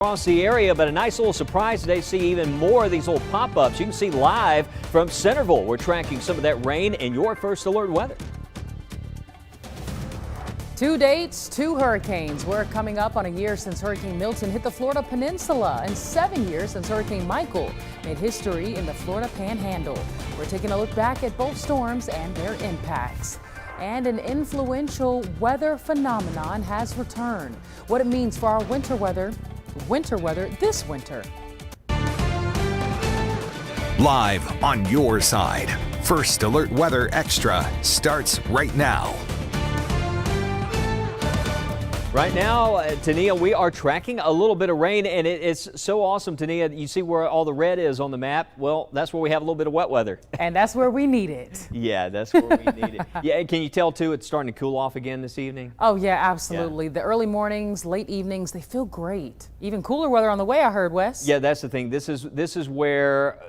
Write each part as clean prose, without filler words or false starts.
Across the area, but a nice little surprise today. See even more of these little pop-ups. You can see live from Centerville. We're tracking some of that rain in your First Alert weather. 2 dates, 2 hurricanes. We're coming up on a year since Hurricane Milton hit the Florida Peninsula and 7 years since Hurricane Michael made history in the Florida Panhandle. We're taking a look back at both storms and their impacts. And an influential weather phenomenon has returned. What it means for our winter weather this winter. Live on your side. First Alert Weather Extra starts right now. Right now, Tania, we are tracking a little bit of rain, and it's so awesome, Tania. You see where all the red is on the map? Well, that's where we have a little bit of wet weather. And that's where we need it. Yeah, that's where we need it. Yeah, and can you tell, too, it's starting to cool off again this evening? Oh, yeah, absolutely. Yeah. The early mornings, late evenings, they feel great. Even cooler weather on the way, I heard, Wes. Yeah, that's the thing. This is where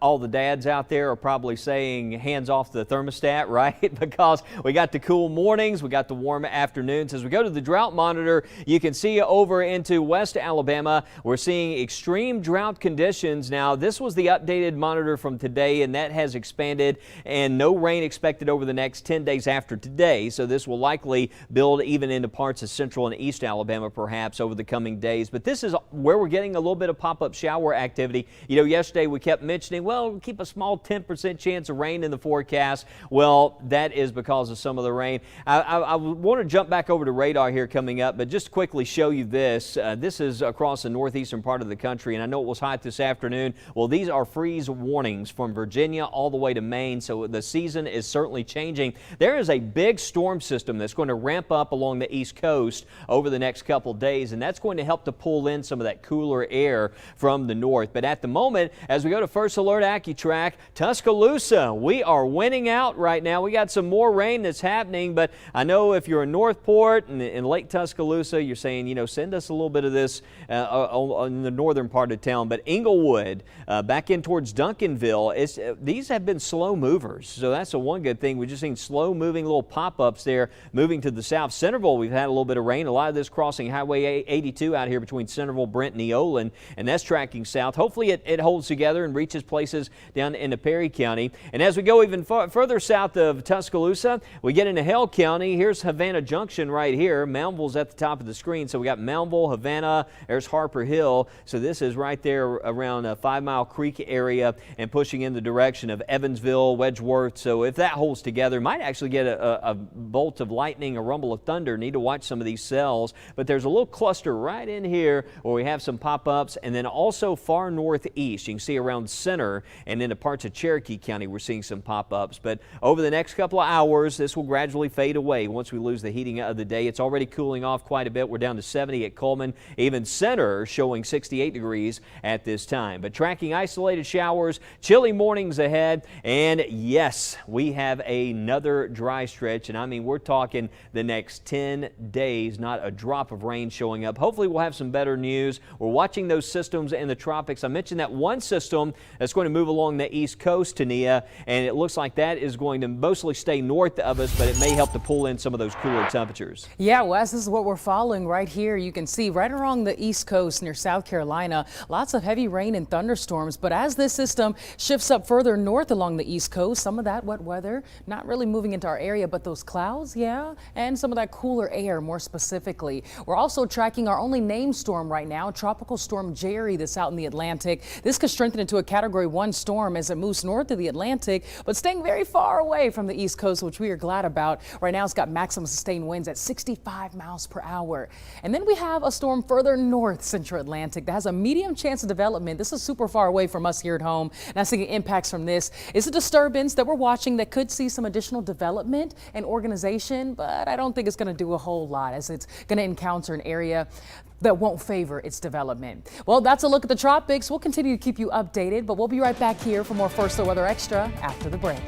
all the dads out there are probably saying hands off the thermostat, right? Because we got the cool mornings, we got the warm afternoons. As we go to the drought monitor, you can see over into West Alabama, we're seeing extreme drought conditions. Now, this was the updated monitor from today, and that has expanded, and no rain expected over the next 10 days after today. So this will likely build even into parts of central and east Alabama perhaps over the coming days. But this is where we're getting a little bit of pop-up shower activity. You know, yesterday we kept mentioning, well, we'll keep a small 10% chance of rain in the forecast. Well, that is because of some of the rain. I want to jump back over to radar here coming up, but just quickly show you this. This is across the northeastern part of the country, and I know it was hot this afternoon. Well, these are freeze warnings from Virginia all the way to Maine, so the season is certainly changing. There is a big storm system that's going to ramp up along the East Coast over the next couple days, and that's going to help to pull in some of that cooler air from the north. But at the moment, as we go to First Alert AccuTrack, Tuscaloosa, we are winning out right now. We got some more rain that's happening, but I know if you're in Northport and in Lake Tuscaloosa, you're saying, you know, send us a little bit of this in the northern part of town. But Englewood, back in towards Duncanville, these have been slow movers, so that's the one good thing. We've just seen slow moving little pop-ups there moving to the south. Centerville, we've had a little bit of rain. A lot of this crossing Highway 82 out here between Centerville, Brent, and Eolan, and that's tracking south. Hopefully it holds together and reaches places down into Perry County. And as we go even further south of Tuscaloosa, we get into Hale County. Here's Havana Junction right here. Moundville's at the top of the screen. So we got Moundville, Havana, there's Harper Hill. So this is right there around 5 Mile Creek area and pushing in the direction of Evansville, Wedgeworth. So if that holds together, might actually get a bolt of lightning, a rumble of thunder. Need to watch some of these cells. But there's a little cluster right in here where we have some pop-ups, and then also far northeast. You can see around Center and into parts of Cherokee County we're seeing some pop-ups. But over the next couple of hours, this will gradually fade away once we lose the heating of the day. It's already cooling off quite a bit. We're down to 70 at Coleman. Even Center showing 68 degrees at this time. But tracking isolated showers, chilly mornings ahead, and yes, we have another dry stretch, and I mean we're talking the next 10 days, not a drop of rain showing up. Hopefully we'll have some better news. We're watching those systems in the tropics. I mentioned that one system that's going to move along the east coast, Tania, and it looks like that is going to mostly stay north of us, but it may help to pull in some of those cooler temperatures. Yeah, Wes, this is what we're following right here. You can see right along the east coast near South Carolina, lots of heavy rain and thunderstorms. But as this system shifts up further north along the east coast, some of that wet weather not really moving into our area, but those clouds, yeah, and some of that cooler air more specifically. We're also tracking our only named storm right now, Tropical Storm Jerry, that's out in the Atlantic. This could strengthen into a Category 1 storm as it moves north of the Atlantic, but staying very far away from the east coast, which we are glad about. Right now it's got maximum sustained winds at 65 miles per hour. And then we have a storm further north central Atlantic that has a medium chance of development. This is super far away from us here at home. Not seeing impacts from this. It's a disturbance that we're watching that could see some additional development and organization, but I don't think it's going to do a whole lot as it's going to encounter an area that won't favor its development. Well, that's a look at the tropics. We'll continue to keep you updated, but we'll be right back here for more First Alert Weather Extra after the break.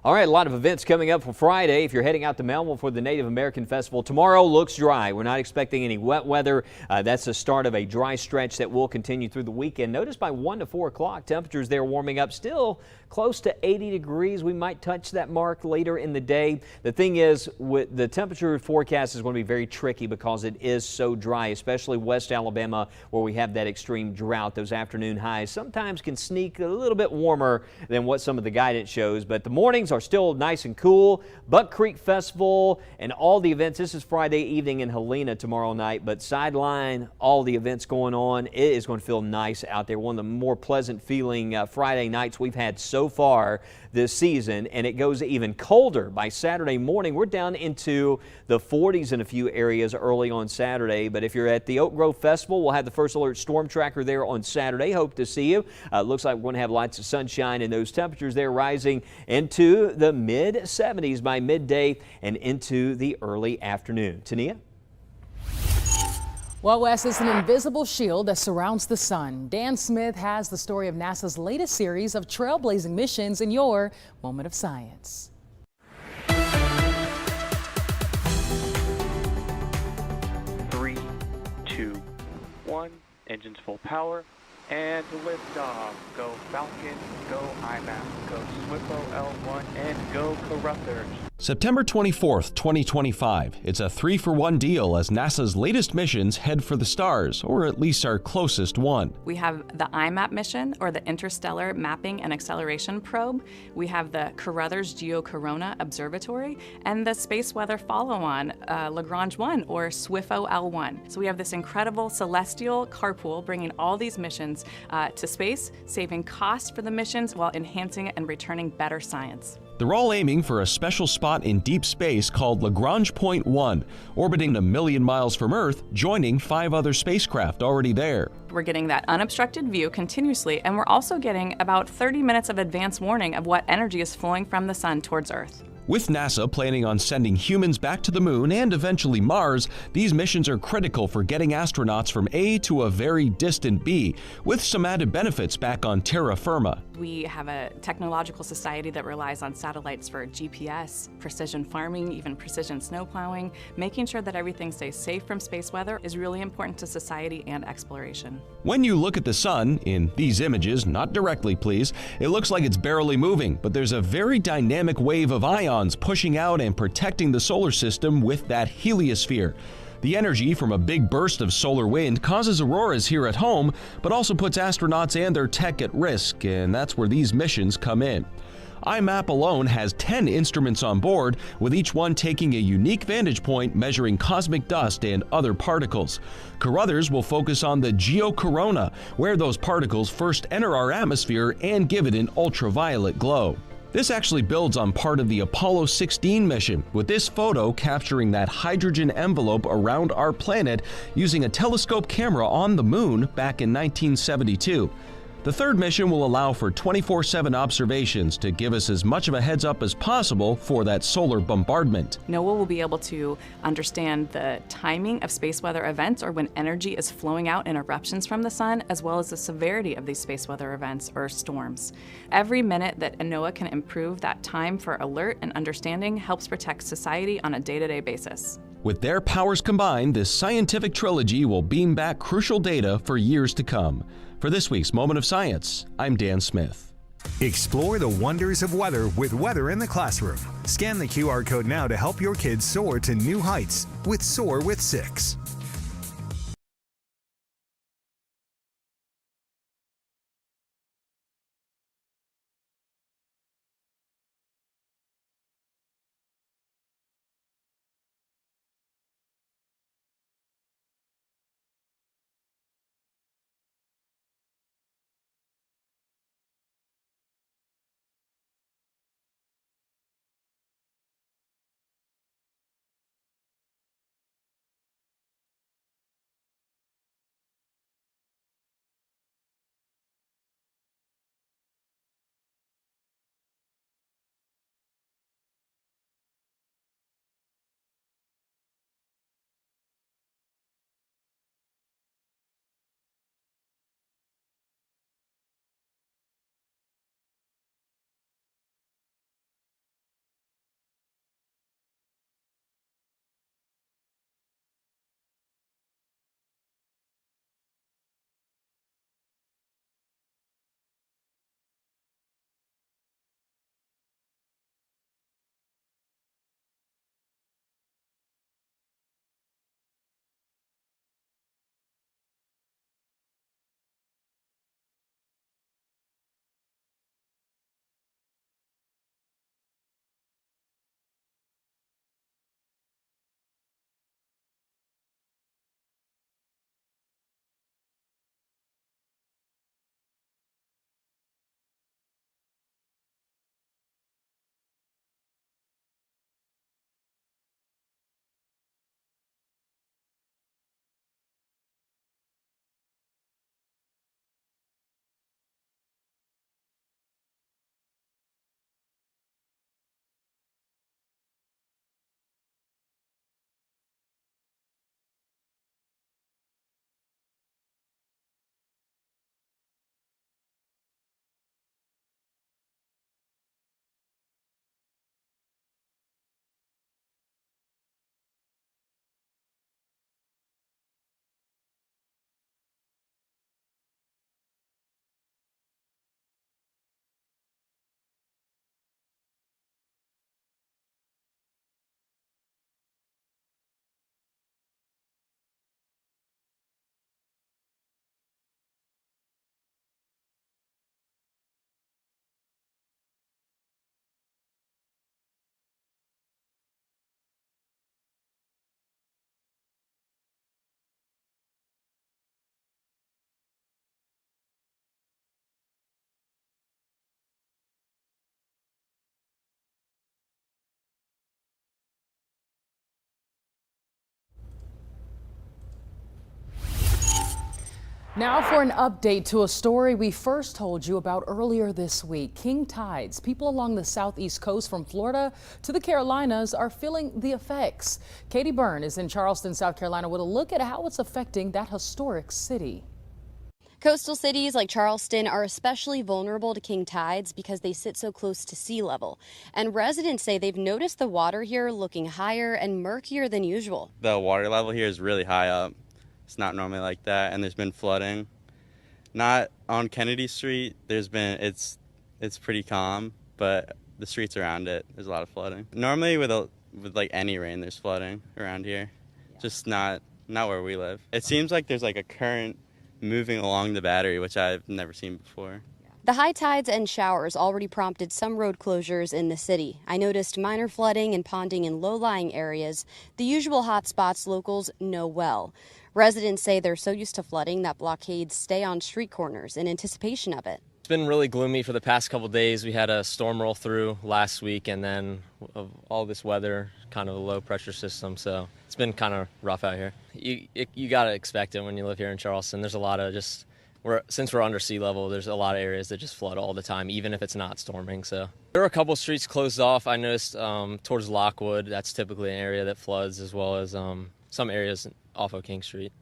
All right, a lot of events coming up for Friday. If you're heading out to Melville for the Native American Festival, tomorrow looks dry. We're not expecting any wet weather. That's the start of a dry stretch that will continue through the weekend. Notice by 1 to 4 o'clock, temperatures there warming up still close to 80 degrees. We might touch that mark later in the day. The thing is, with the temperature forecast is going to be very tricky because it is so dry, especially West Alabama where we have that extreme drought. Those afternoon highs sometimes can sneak a little bit warmer than what some of the guidance shows, but the mornings are still nice and cool. Buck Creek Festival and all the events. This is Friday evening in Helena tomorrow night, but sideline, all the events going on. It is going to feel nice out there. One of the more pleasant feeling Friday nights we've had so far this season, and it goes even colder by Saturday morning. We're down into the 40s in a few areas early on Saturday, but if you're at the Oak Grove Festival, we'll have the First Alert Storm Tracker there on Saturday. Hope to see you. Looks like we're going to have lots of sunshine, and those temperatures there rising into the mid-70s by midday and into the early afternoon. Tania? Well, Wes, it's an invisible shield that surrounds the sun. Dan Smith has the story of NASA's latest series of trailblazing missions in your Moment of Science. 3, 2, 1. Engines full power. And liftoff. Go Falcon, go IMAP, go SWIFO L1, and go Caruthers. September 24th, 2025. It's a 3-for-1 deal as NASA's latest missions head for the stars, or at least our closest one. We have the IMAP mission, or the Interstellar Mapping and Acceleration Probe. We have the Caruthers Geocorona Observatory, and the Space Weather Follow-on, Lagrange 1, or SWIFO L1. So we have this incredible celestial carpool bringing all these missions to space, saving costs for the missions while enhancing and returning better science. They're all aiming for a special spot in deep space called Lagrange Point 1, orbiting 1 million miles from Earth, joining 5 other spacecraft already there. We're getting that unobstructed view continuously, and we're also getting about 30 minutes of advance warning of what energy is flowing from the sun towards Earth. With NASA planning on sending humans back to the moon and eventually Mars, these missions are critical for getting astronauts from A to a very distant B, with some added benefits back on terra firma. We have a technological society that relies on satellites for GPS, precision farming, even precision snow plowing. Making sure that everything stays safe from space weather is really important to society and exploration. When you look at the sun, in these images, not directly please, it looks like it's barely moving, but there's a very dynamic wave of ions pushing out and protecting the solar system with that heliosphere. The energy from a big burst of solar wind causes auroras here at home, but also puts astronauts and their tech at risk, and that's where these missions come in. IMAP alone has 10 instruments on board, with each one taking a unique vantage point measuring cosmic dust and other particles. Caruthers will focus on the geocorona, where those particles first enter our atmosphere and give it an ultraviolet glow. This actually builds on part of the Apollo 16 mission, with this photo capturing that hydrogen envelope around our planet using a telescope camera on the moon back in 1972. The third mission will allow for 24/7 observations to give us as much of a heads up as possible for that solar bombardment. NOAA will be able to understand the timing of space weather events, or when energy is flowing out in eruptions from the sun, as well as the severity of these space weather events or storms. Every minute that NOAA can improve that time for alert and understanding helps protect society on a day-to-day basis. With their powers combined, this scientific trilogy will beam back crucial data for years to come. For this week's Moment of Science, I'm Dan Smith. Explore the wonders of weather with Weather in the Classroom. Scan the QR code now to help your kids soar to new heights with Soar with 6. Now for an update to a story we first told you about earlier this week. King tides. People along the southeast coast from Florida to the Carolinas are feeling the effects. Katie Byrne is in Charleston, South Carolina with a look at how it's affecting that historic city. Coastal cities like Charleston are especially vulnerable to king tides because they sit so close to sea level. And residents say they've noticed the water here looking higher and murkier than usual. The water level here is really high up. It's not normally like that, and there's been flooding. Not on Kennedy Street. It's pretty calm, but the streets around it, there's a lot of flooding. Normally with like any rain, there's flooding around here. Just not where we live. It seems like there's like a current moving along the Battery, which I've never seen before. The high tides and showers already prompted some road closures in the city. I noticed minor flooding and ponding in low-lying areas, the usual hot spots locals know well. Residents say they're so used to flooding that blockades stay on street corners in anticipation of it. It's been really gloomy for the past couple days. We had a storm roll through last week, and then of all this weather, kind of a low pressure system, so it's been kind of rough out here. You got to expect it when you live here in Charleston. There's a lot of since we're under sea level, there's a lot of areas that just flood all the time, even if it's not storming. So there are a couple streets closed off. I noticed towards Lockwood, that's typically an area that floods, as well as some areas off of King Street.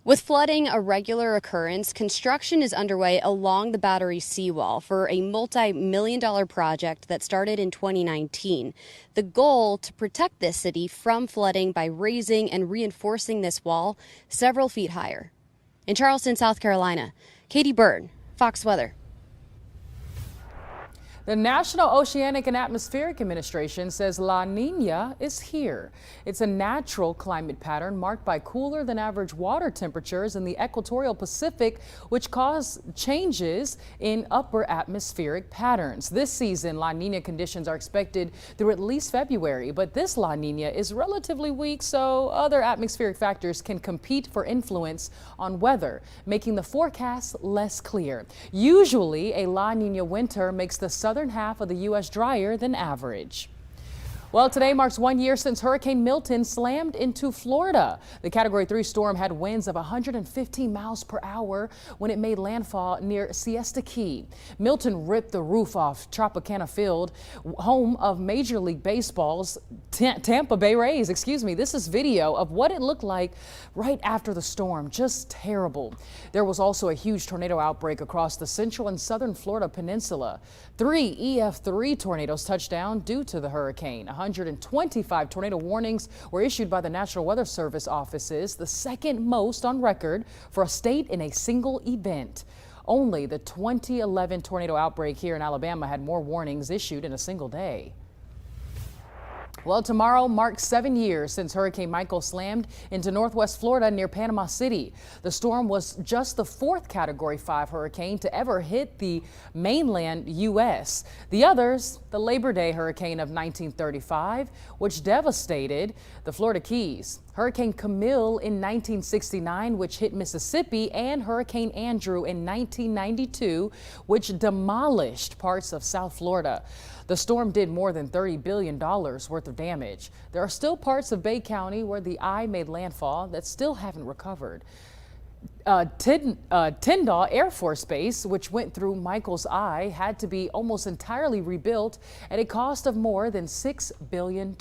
With flooding a regular occurrence, construction is underway along the Battery seawall for a multi-million-dollar project that started in 2019. The goal to protect this city from flooding by raising and reinforcing this wall several feet higher. In Charleston, South Carolina, Katie Byrne, Fox Weather. The National Oceanic and Atmospheric Administration says La Nina is here. It's a natural climate pattern marked by cooler than average water temperatures in the equatorial Pacific, which cause changes in upper atmospheric patterns. This season, La Nina conditions are expected through at least February, but this La Nina is relatively weak, so other atmospheric factors can compete for influence on weather, making the forecast less clear. Usually, a La Nina winter makes the southern half of the U.S. drier than average. Well, today marks 1 year since Hurricane Milton slammed into Florida. The Category 3 storm had winds of 115 miles per hour when it made landfall near Siesta Key. Milton ripped the roof off Tropicana Field, home of Major League Baseball's Tampa Bay Rays. This is video of what it looked like right after the storm. Just terrible. There was also a huge tornado outbreak across the central and southern Florida peninsula. 3 EF3 tornadoes touched down due to the hurricane. 125 tornado warnings were issued by the National Weather Service offices, the second most on record for a state in a single event. Only the 2011 tornado outbreak here in Alabama had more warnings issued in a single day. Well, tomorrow marks 7 years since Hurricane Michael slammed into northwest Florida near Panama City. The storm was just the 4th Category 5 hurricane to ever hit the mainland U.S. The others, the Labor Day hurricane of 1935, which devastated the Florida Keys, Hurricane Camille in 1969, which hit Mississippi, and Hurricane Andrew in 1992, which demolished parts of South Florida. The storm did more than $30 billion worth of damage. There are still parts of Bay County where the eye made landfall that still haven't recovered. Tyndall Air Force Base, which went through Michael's eye, had to be almost entirely rebuilt at a cost of more than $6 billion.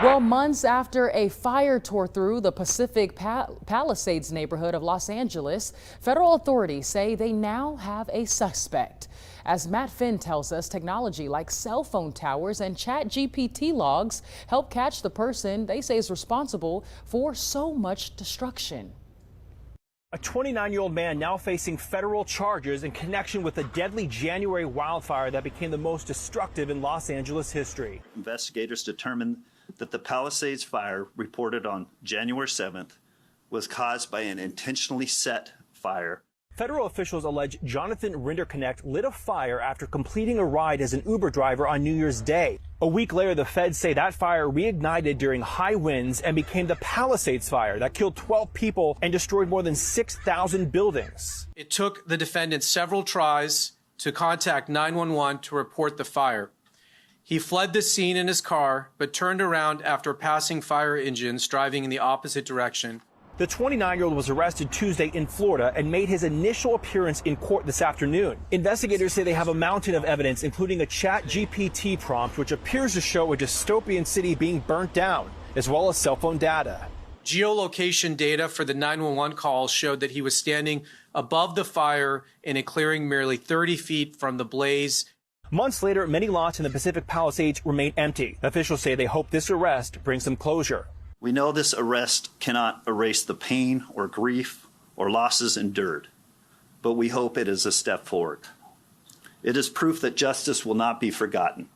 Well, months after a fire tore through the Pacific Palisades neighborhood of Los Angeles, federal authorities say they now have a suspect. As Matt Finn tells us, technology like cell phone towers and ChatGPT logs help catch the person they say is responsible for so much destruction. A 29-year-old man now facing federal charges in connection with a deadly January wildfire that became the most destructive in Los Angeles history. Investigators determined that the Palisades fire reported on January 7th was caused by an intentionally set fire. Federal officials allege Jonathan Rinderknecht lit a fire after completing a ride as an Uber driver on New Year's Day. A week later, the feds say that fire reignited during high winds and became the Palisades fire that killed 12 people and destroyed more than 6,000 buildings. It took the defendant several tries to contact 911 to report the fire. He fled the scene in his car, but turned around after passing fire engines driving in the opposite direction. The 29-year-old was arrested Tuesday in Florida and made his initial appearance in court this afternoon. Investigators say they have a mountain of evidence, including a ChatGPT prompt, which appears to show a dystopian city being burnt down, as well as cell phone data. Geolocation data for the 911 calls showed that he was standing above the fire in a clearing merely 30 feet from the blaze. Months later, many lots in the Pacific Palisades remain empty. Officials say they hope this arrest brings some closure. We know this arrest cannot erase the pain or grief or losses endured, but we hope it is a step forward. It is proof that justice will not be forgotten.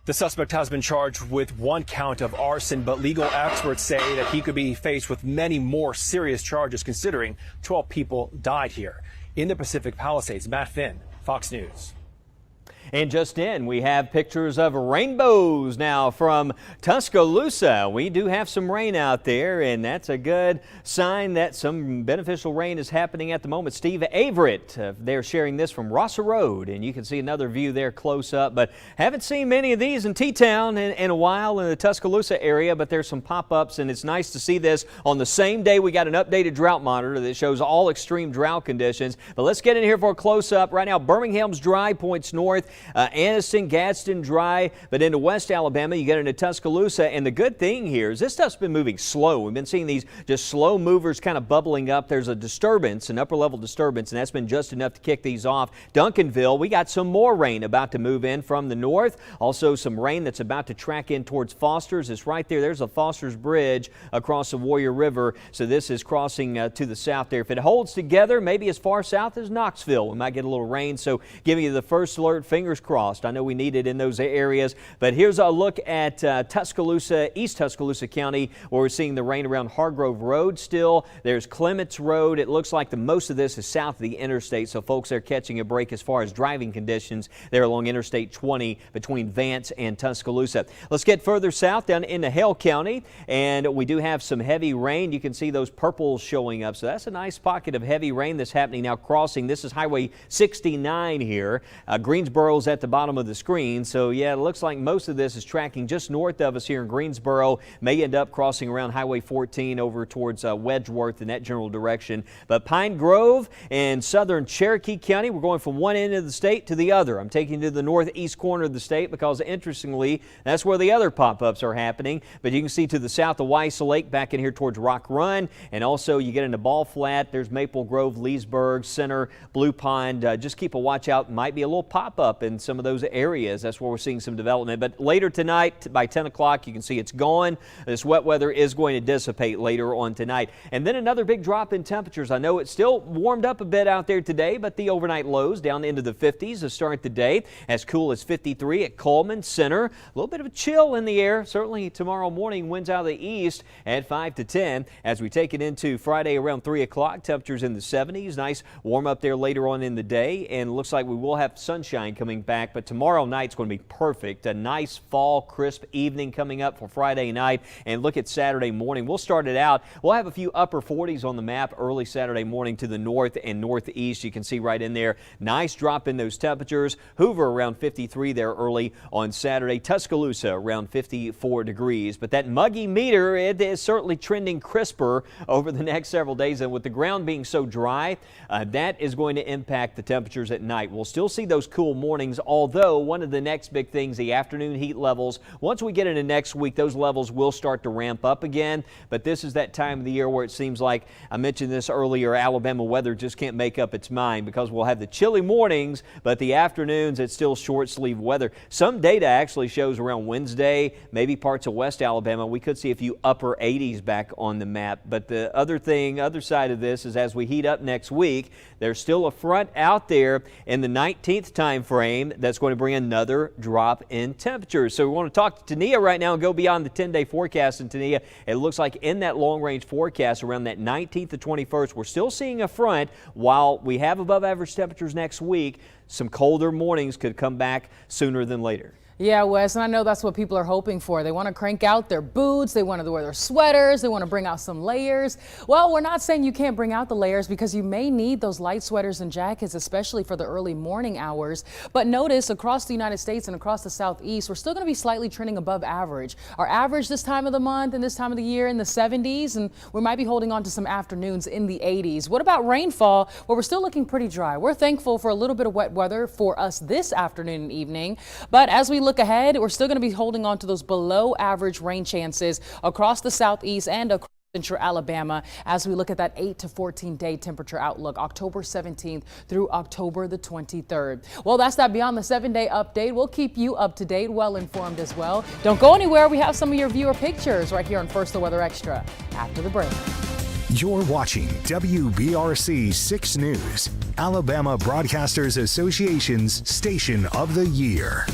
The suspect has been charged with one count of arson, but legal experts say that he could be faced with many more serious charges, considering 12 people died here. In the Pacific Palisades, Matt Finn, Fox News. And just in, we have pictures of rainbows now from Tuscaloosa. We do have some rain out there, and that's a good sign that some beneficial rain is happening at the moment. Steve Averett, they're sharing this from Rosser Road, and you can see another view there close up. But haven't seen many of these in T-Town in a while in the Tuscaloosa area, but there's some pop-ups, and it's nice to see this on the same day we got an updated drought monitor that shows all extreme drought conditions. But let's get in here for a close-up. Right now, Birmingham's dry, points north. Anniston, Gadsden dry, but into West Alabama you get into Tuscaloosa, and the good thing here is this stuff's been moving slow. We've been seeing these just slow movers kind of bubbling up. There's a disturbance, an upper level disturbance, and that's been just enough to kick these off. Duncanville, we got some more rain about to move in from the north. Also some rain that's about to track in towards Foster's. It's right there. There's a Foster's Bridge across the Warrior River, so this is crossing to the south there. If it holds together, maybe as far south as Knoxville, we might get a little rain, so giving you the first alert, fingers crossed. I know we need it in those areas, but here's a look at Tuscaloosa, East Tuscaloosa County, where we're seeing the rain around Hargrove Road still. There's Clements Road. It looks like the most of this is south of the interstate, so folks are catching a break as far as driving conditions there along Interstate 20 between Vance and Tuscaloosa. Let's get further south down into Hale County, and we do have some heavy rain. You can see those purples showing up, so that's a nice pocket of heavy rain that's happening now crossing. This is Highway 69 here. Greensboro's at the bottom of the screen, so yeah, it looks like most of this is tracking just north of us here in Greensboro. May end up crossing around Highway 14 over towards Wedgeworth in that general direction. But Pine Grove and southern Cherokee County, we're going from one end of the state to the other. I'm taking you to the northeast corner of the state because, interestingly, that's where the other pop-ups are happening. But you can see to the south of Weiss Lake, back in here towards Rock Run, and also you get into Ball Flat. There's Maple Grove, Leesburg, Center, Blue Pond. Just keep a watch out. Might be a little pop-up in some of those areas. That's where we're seeing some development. But later tonight, by 10 o'clock, you can see it's gone. This wet weather is going to dissipate later on tonight. And then another big drop in temperatures. I know it's still warmed up a bit out there today, but the overnight lows down into the 50s to start the day. As cool as 53 at Coleman Center. A little bit of a chill in the air. Certainly tomorrow morning, winds out of the east at 5 to 10. As we take it into Friday around 3 o'clock, temperatures in the 70s. Nice warm up there later on in the day. And it looks like we will have sunshine coming back, but tomorrow night's going to be perfect. A nice fall crisp evening coming up for Friday night. And look at Saturday morning. We'll start it out. We'll have a few upper 40s on the map early Saturday morning to the north and northeast. You can see right in there. Nice drop in those temperatures. Hoover around 53 there early on Saturday. Tuscaloosa around 54 degrees. But that muggy meter, it is certainly trending crisper over the next several days. And with the ground being so dry, that is going to impact the temperatures at night. We'll still see those cool mornings, although one of the next big things, the afternoon heat levels, once we get into next week, those levels will start to ramp up again. But this is that time of the year where it seems like, I mentioned this earlier, Alabama weather just can't make up its mind because we'll have the chilly mornings, but the afternoons, it's still short sleeve weather. Some data actually shows around Wednesday, maybe parts of West Alabama, we could see a few upper 80s back on the map. But the other side of this is as we heat up next week, there's still a front out there in the 19th time frame that's going to bring another drop in temperatures. So we want to talk to Tania right now and go beyond the 10-day forecast. And Tania, it looks like in that long-range forecast around that 19th to 21st, we're still seeing a front. While we have above average temperatures next week, some colder mornings could come back sooner than later. Yeah, Wes, and I know that's what people are hoping for. They want to crank out their boots, they want to wear their sweaters, they want to bring out some layers. Well, we're not saying you can't bring out the layers because you may need those light sweaters and jackets, especially for the early morning hours. But notice across the United States and across the Southeast, we're still going to be slightly trending above average. Our average this time of the month and this time of the year in the 70s, and we might be holding on to some afternoons in the 80s. What about rainfall? Well, we're still looking pretty dry. We're thankful for a little bit of wet weather for us this afternoon and evening. But as we look ahead, we're still going to be holding on to those below average rain chances across the Southeast and across Central Alabama as we look at that 8 to 14 day temperature outlook, October 17th through October the 23rd. Well, that's that Beyond the 7-Day update. We'll keep you up to date, well informed as well. Don't go anywhere. We have some of your viewer pictures right here on First the Weather Extra after the break. You're watching WBRC 6 News, Alabama Broadcasters Association's Station of the Year.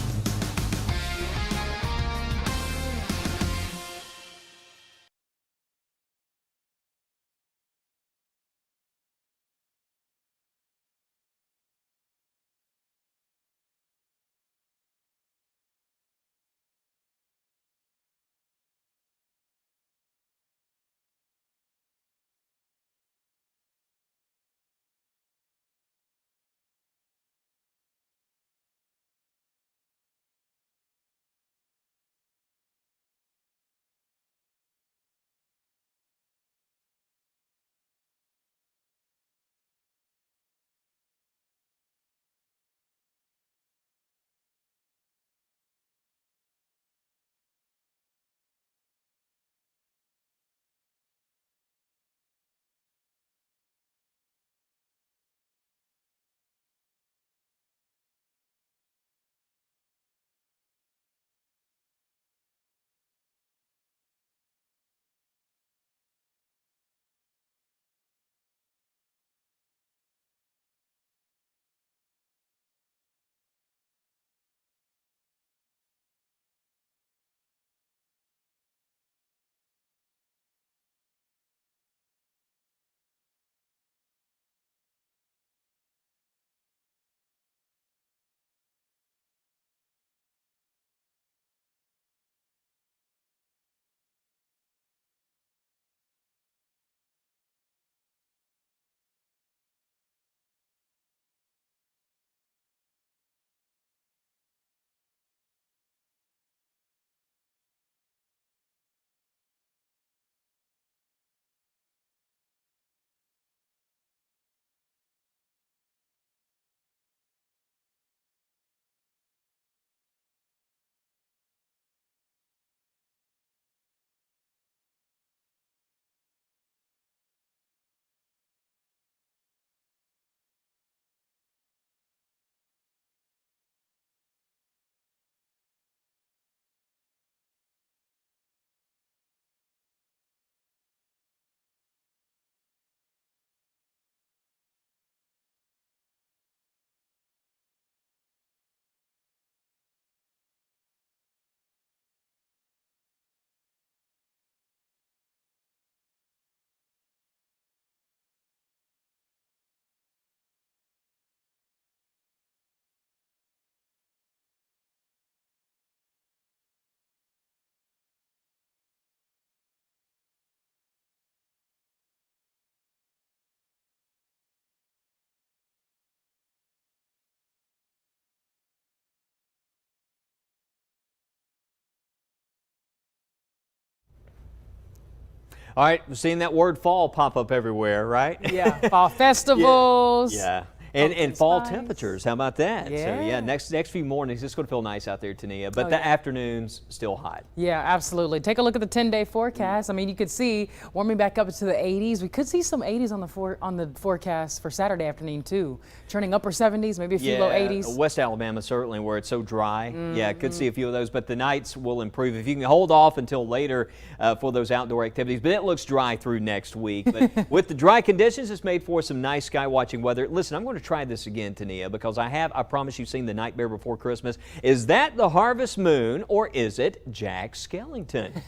All right, we're seeing that word fall pop up everywhere, right? Yeah, fall festivals. Yeah. And fall spice. temperatures, how about that? Yeah. So yeah, next few mornings, it's going to feel nice out there, Tania, but the afternoons still hot. Yeah, absolutely. Take a look at the 10-day forecast. I mean, you could see warming back up to the 80s. We could see some 80s on the forecast for Saturday afternoon too. Turning upper 70s, maybe a few low 80s. West Alabama certainly, where it's so dry. Yeah, could see a few of those, but the nights will improve if you can hold off until later for those outdoor activities. But it looks dry through next week. But with the dry conditions, it's made for some nice sky watching weather. Listen, I'm going to try this again, Tania, because I promise you've seen The Nightmare Before Christmas. Is that the harvest moon or is it Jack Skellington?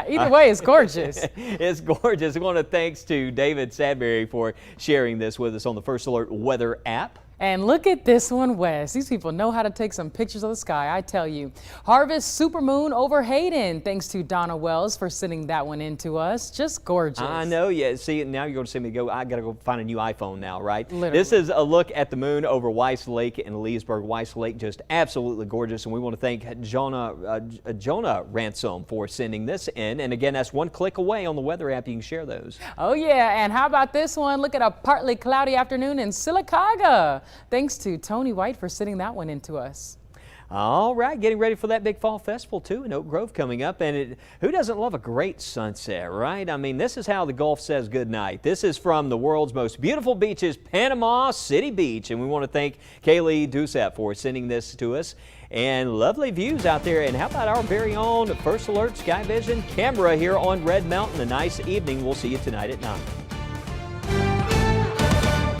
Either way, it's gorgeous. It's gorgeous. I want to thanks to David Sadberry for sharing this with us on the First Alert Weather app. And look at this one, Wes. These people know how to take some pictures of the sky, I tell you. Harvest supermoon over Hayden. Thanks to Donna Wells for sending that one in to us. Just gorgeous. I know. Yeah. See, now you're going to see me go. I got to go find a new iPhone now, right? Literally. This is a look at the moon over Weiss Lake in Leesburg. Weiss Lake, just absolutely gorgeous. And we want to thank Jonah Ransom for sending this in. And again, that's one click away on the weather app. You can share those. Oh, yeah. And how about this one? Look at a partly cloudy afternoon in Sylacauga. Thanks to Tony White for sending that one in to us. All right, getting ready for that big fall festival too in Oak Grove coming up, and who doesn't love a great sunset, right? I mean, this is how the Gulf says goodnight. This is from the world's most beautiful beaches, Panama City Beach, and we want to thank Kaylee Doucette for sending this to us. And lovely views out there. And how about our very own First Alert Sky Vision camera here on Red Mountain? A nice evening. We'll see you tonight at 9.